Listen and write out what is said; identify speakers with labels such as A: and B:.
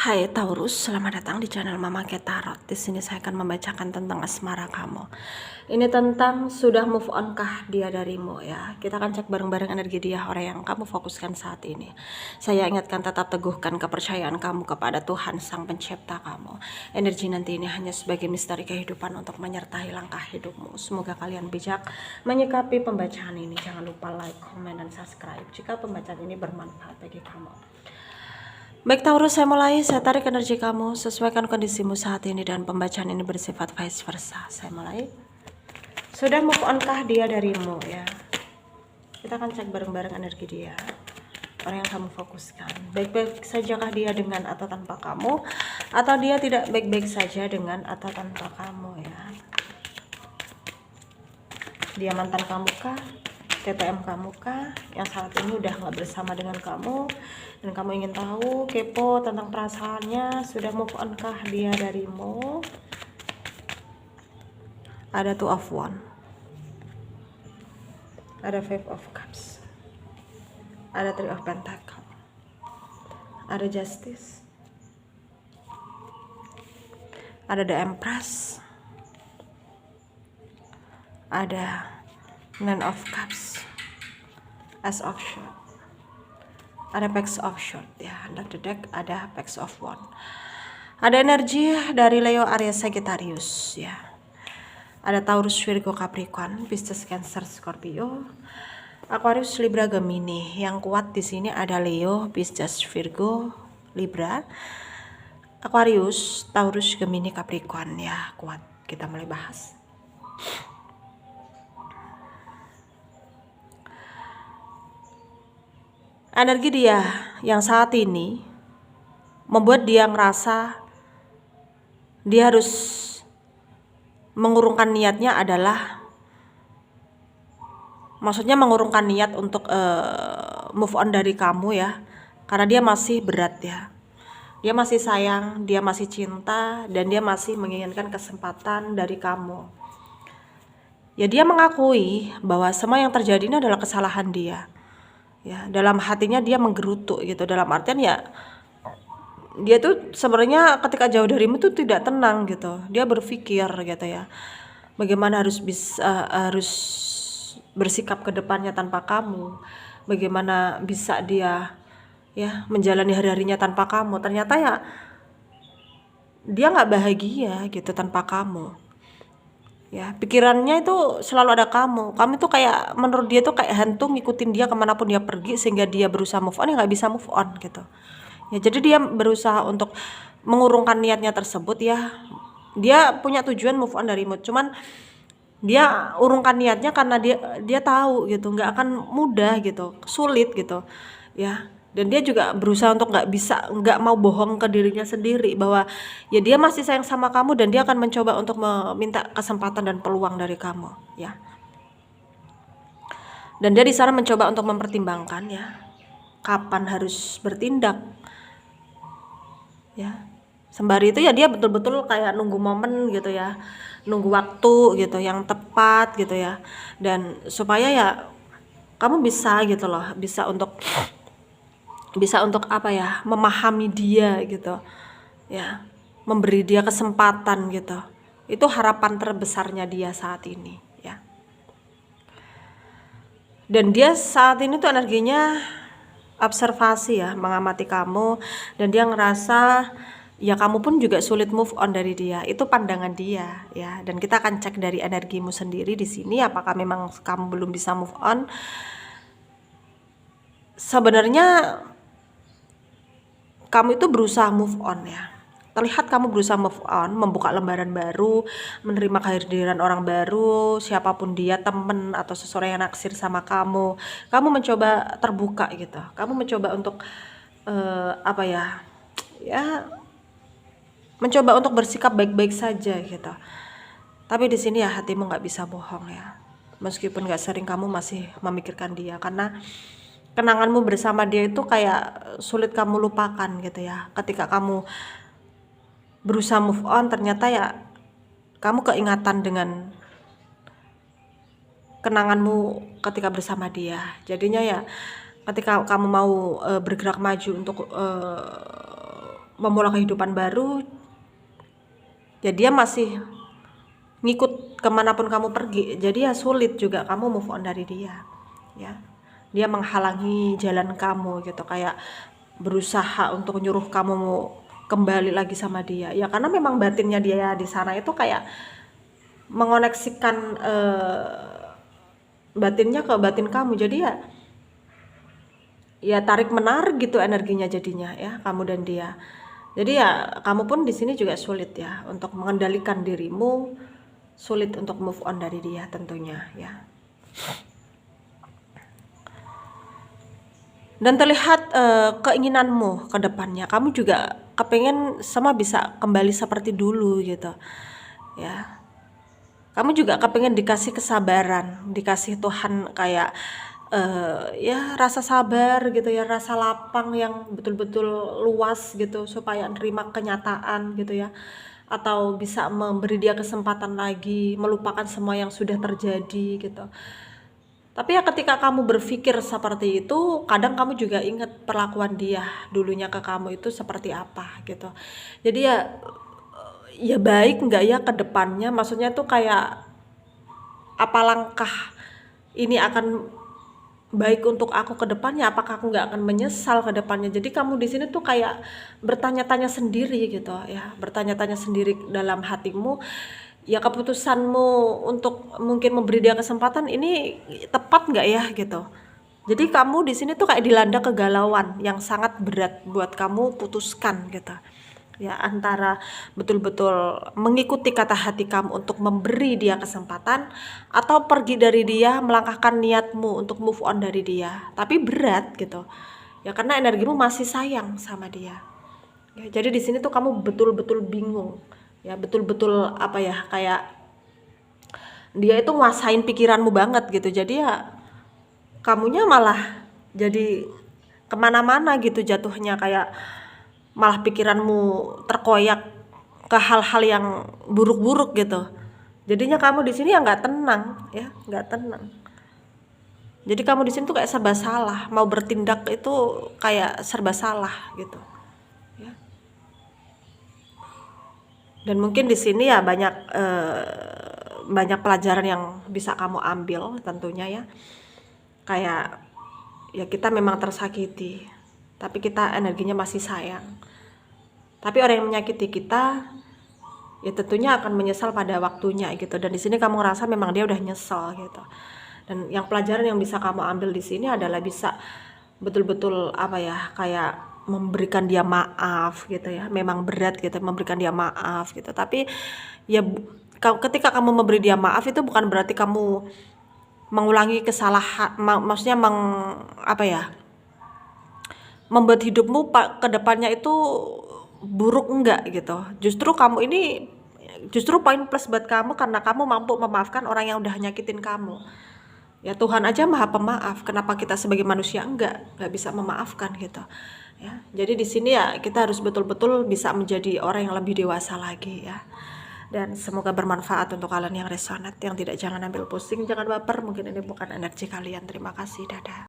A: Hai Taurus, selamat datang di channel Mama Ket Tarot. Di sini saya akan membacakan tentang asmara kamu. Ini tentang sudah move on kah dia darimu ya. Kita akan cek bareng-bareng energi dia, orang yang kamu fokuskan saat ini. Saya ingatkan tetap teguhkan kepercayaan kamu kepada Tuhan Sang Pencipta kamu. Energi nanti ini hanya sebagai misteri kehidupan untuk menyertai langkah hidupmu. Semoga kalian bijak menyikapi pembacaan ini. Jangan lupa like, komen, dan subscribe jika pembacaan ini bermanfaat bagi kamu. Baik Taurus, saya mulai. Saya tarik energi kamu, sesuaikan kondisimu saat ini, dan pembacaan ini bersifat vice versa. Saya mulai. Sudah move on kah dia darimu ya? Kita akan cek bareng-bareng energi dia, orang yang kamu fokuskan. Baik-baik sajakah dia dengan atau tanpa kamu, atau dia tidak baik-baik saja dengan atau tanpa kamu ya? Dia mantan kamu kah? TTM kamu kah yang saat ini udah nggak bersama dengan kamu dan kamu ingin tahu, kepo tentang perasaannya? Sudah move on kah dia darimu? Ada Two of Wands, ada Five of Cups, ada Three of Pentacles, ada Justice, ada The Empress, ada Nine of Cups, As of Swords, ada Page of Swords ya. Under the deck ada Page of Wands. Ada energi dari Leo, Aries, Sagittarius ya. Ada Taurus, Virgo, Capricorn, Pisces, Cancer, Scorpio, Aquarius, Libra, Gemini. Yang kuat di sini ada Leo, Pisces, Virgo, Libra, Aquarius, Taurus, Gemini, Capricorn ya, kuat. Kita mulai bahas. Energi dia yang saat ini membuat dia ngerasa dia harus mengurungkan niatnya adalah, maksudnya mengurungkan niat untuk move on dari kamu ya, karena dia masih berat ya. Dia masih sayang, dia masih cinta, dan dia masih menginginkan kesempatan dari kamu. Ya, dia mengakui bahwa semua yang terjadi ini adalah kesalahan dia. Ya, dalam hatinya dia menggerutu gitu, dalam artian ya dia tuh sebenarnya ketika jauh darimu tuh tidak tenang gitu. Dia berpikir gitu ya, bagaimana harus bersikap ke depannya tanpa kamu, bagaimana bisa dia ya menjalani hari-harinya tanpa kamu. Ternyata ya dia nggak bahagia gitu tanpa kamu. Ya, pikirannya itu selalu ada kamu tuh kayak, menurut dia tuh kayak hantu ngikutin dia kemanapun dia pergi, sehingga dia berusaha move on ya nggak bisa move on gitu ya. Jadi dia berusaha untuk mengurungkan niatnya tersebut ya. Dia punya tujuan move on darimu, cuman dia urungkan niatnya karena dia tahu gitu nggak akan mudah gitu, sulit gitu ya. Dan dia juga berusaha untuk nggak mau bohong ke dirinya sendiri bahwa ya dia masih sayang sama kamu, dan dia akan mencoba untuk meminta kesempatan dan peluang dari kamu ya. Dan dia di sana mencoba untuk mempertimbangkan ya kapan harus bertindak ya. Sembari itu ya dia betul-betul kayak nunggu momen gitu ya, nunggu waktu gitu yang tepat gitu ya, dan supaya ya kamu bisa gitu loh, bisa untuk apa ya, memahami dia gitu ya, memberi dia kesempatan gitu. Itu harapan terbesarnya dia saat ini ya. Dan dia saat ini tuh energinya observasi ya, mengamati kamu, dan dia ngerasa ya kamu pun juga sulit move on dari dia. Itu pandangan dia ya. Dan kita akan cek dari energimu sendiri di sini, apakah memang kamu belum bisa move on. Sebenarnya kamu itu berusaha move on ya. Terlihat kamu berusaha move on, membuka lembaran baru, menerima kehadiran orang baru, siapapun dia, temen atau seseorang yang naksir sama kamu. Kamu mencoba terbuka gitu. Kamu mencoba untuk apa ya? Ya, mencoba untuk bersikap baik-baik saja gitu. Tapi di sini ya hatimu nggak bisa bohong ya. Meskipun nggak sering, kamu masih memikirkan dia, karena kenanganmu bersama dia itu kayak sulit kamu lupakan gitu ya. Ketika kamu berusaha move on, ternyata ya kamu keingatan dengan kenanganmu ketika bersama dia. Jadinya ya ketika kamu mau bergerak maju untuk memulai kehidupan baru, ya dia masih ngikut kemanapun kamu pergi, jadi ya sulit juga kamu move on dari dia ya. Dia menghalangi jalan kamu gitu, kayak berusaha untuk nyuruh kamu kembali lagi sama dia ya, karena memang batinnya dia di sana itu kayak mengoneksikan batinnya ke batin kamu, jadi ya tarik menarik gitu energinya jadinya ya, kamu dan dia. Jadi ya kamu pun di sini juga sulit ya untuk mengendalikan dirimu, sulit untuk move on dari dia tentunya ya. Dan terlihat keinginanmu ke depannya, kamu juga kepengen sama bisa kembali seperti dulu gitu ya. Kamu juga kepengen dikasih kesabaran, dikasih Tuhan kayak ya rasa sabar gitu ya, rasa lapang yang betul-betul luas gitu supaya nerima kenyataan gitu ya, atau bisa memberi dia kesempatan lagi melupakan semua yang sudah terjadi gitu. Tapi ya ketika kamu berpikir seperti itu, kadang kamu juga ingat perlakuan dia dulunya ke kamu itu seperti apa gitu. Jadi ya baik nggak ya ke depannya, maksudnya tuh kayak apa langkah ini akan baik untuk aku ke depannya, apakah aku nggak akan menyesal ke depannya. Jadi kamu di sini tuh kayak bertanya-tanya sendiri gitu ya, bertanya-tanya sendiri dalam hatimu, ya keputusanmu untuk mungkin memberi dia kesempatan ini tepat nggak ya gitu. Jadi kamu di sini tuh kayak dilanda kegalauan yang sangat berat buat kamu putuskan gitu ya, antara betul-betul mengikuti kata hati kamu untuk memberi dia kesempatan, atau pergi dari dia, melangkahkan niatmu untuk move on dari dia. Tapi berat gitu ya, karena energimu masih sayang sama dia ya. Jadi di sini tuh kamu betul-betul bingung ya, betul-betul apa ya, kayak dia itu nguasain pikiranmu banget gitu. Jadi ya kamunya malah jadi kemana-mana gitu jatuhnya, kayak malah pikiranmu terkoyak ke hal-hal yang buruk-buruk gitu. Jadinya kamu di sini ya nggak tenang ya, nggak tenang. Jadi kamu di sini tuh kayak serba salah, mau bertindak itu kayak serba salah gitu ya. Dan mungkin di sini ya banyak pelajaran yang bisa kamu ambil tentunya ya. Kayak ya kita memang tersakiti, tapi kita energinya masih sayang. Tapi orang yang menyakiti kita ya tentunya akan menyesal pada waktunya gitu. Dan di sini kamu ngerasa memang dia udah nyesel gitu. Dan yang pelajaran yang bisa kamu ambil di sini adalah bisa betul-betul apa ya, kayak memberikan dia maaf gitu ya. Memang berat gitu memberikan dia maaf gitu. Tapi ya ketika kamu memberi dia maaf itu bukan berarti kamu mengulangi kesalahan, maksudnya apa ya, membuat hidupmu ke depannya itu buruk, enggak gitu. Justru kamu ini justru poin plus buat kamu karena kamu mampu memaafkan orang yang udah nyakitin kamu. Ya Tuhan aja Maha Pemaaf, kenapa kita sebagai manusia enggak bisa memaafkan gitu. Ya. Jadi di sini ya kita harus betul-betul bisa menjadi orang yang lebih dewasa lagi ya. Dan semoga bermanfaat untuk kalian yang resonate, yang tidak, jangan ambil pusing, jangan baper, mungkin ini bukan energi kalian. Terima kasih, dadah.